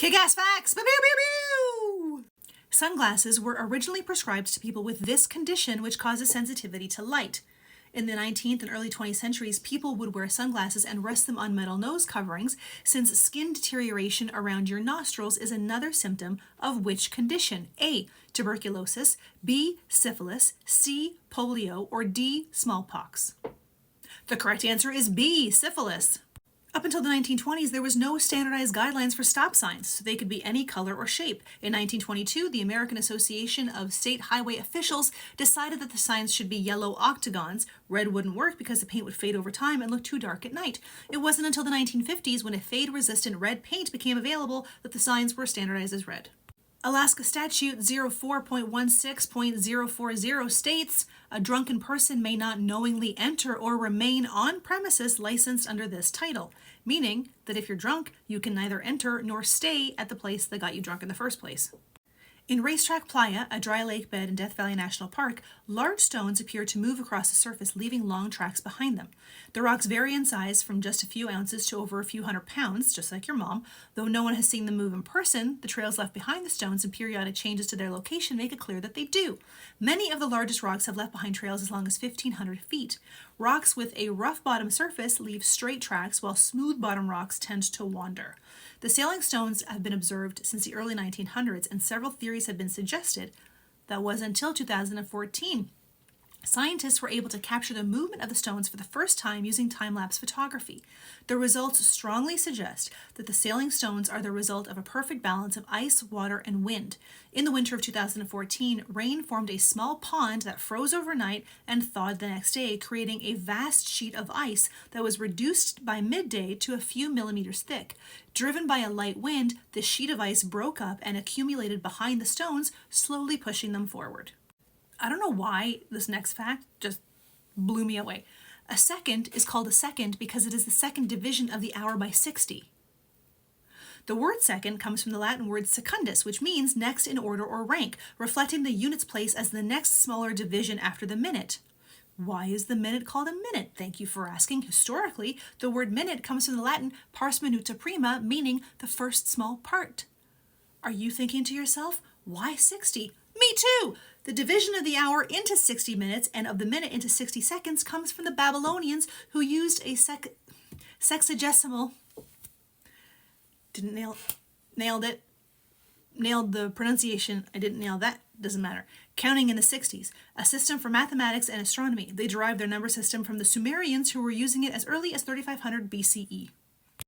Kick-ass facts! Pew, pew, pew, pew! Sunglasses were originally prescribed to people with this condition, which causes sensitivity to light. In the 19th and early 20th centuries, people would wear sunglasses and rest them on metal nose coverings, since skin deterioration around your nostrils is another symptom of which condition? A. Tuberculosis, B. Syphilis, C. Polio, or D. Smallpox. The correct answer is B. Syphilis. Up until the 1920s, there was no standardized guidelines for stop signs, so they could be any color or shape. In 1922, the American Association of State Highway Officials decided that the signs should be yellow octagons. Red wouldn't work because the paint would fade over time and look too dark at night. It wasn't until the 1950s, when a fade-resistant red paint became available, that the signs were standardized as red. Alaska Statute 04.16.040 states, a drunken person may not knowingly enter or remain on premises licensed under this title, meaning that if you're drunk, you can neither enter nor stay at the place that got you drunk in the first place. In Racetrack Playa, a dry lake bed in Death Valley National Park, large stones appear to move across the surface, leaving long tracks behind them. The rocks vary in size from just a few ounces to over a few hundred pounds, just like your mom. Though no one has seen them move in person, the trails left behind the stones and periodic changes to their location make it clear that they do. Many of the largest rocks have left behind trails as long as 1,500 feet. Rocks with a rough bottom surface leave straight tracks, while smooth bottom rocks tend to wander. The sailing stones have been observed since the early 1900s, and several theories have been suggested. That was until 2014. Scientists were able to capture the movement of the stones for the first time using time-lapse photography. The results strongly suggest that the sailing stones are the result of a perfect balance of ice, water, and wind. In the winter of 2014, rain formed a small pond that froze overnight and thawed the next day, creating a vast sheet of ice that was reduced by midday to a few millimeters thick. Driven by a light wind, the sheet of ice broke up and accumulated behind the stones, slowly pushing them forward. I don't know why this next fact just blew me away. A second is called a second because it is the second division of the hour by 60. The word second comes from the Latin word secundus, which means next in order or rank, reflecting the unit's place as the next smaller division after the minute. Why is the minute called a minute? Thank you for asking. Historically, the word minute comes from the Latin pars minuta prima, meaning the first small part. Are you thinking to yourself, why 60? Me too! The division of the hour into 60 minutes and of the minute into 60 seconds comes from the Babylonians, who used a sexagesimal. Nailed the pronunciation. I didn't nail that. Doesn't matter. Counting in the 60s, a system for mathematics and astronomy. They derived their number system from the Sumerians, who were using it as early as 3500 BCE.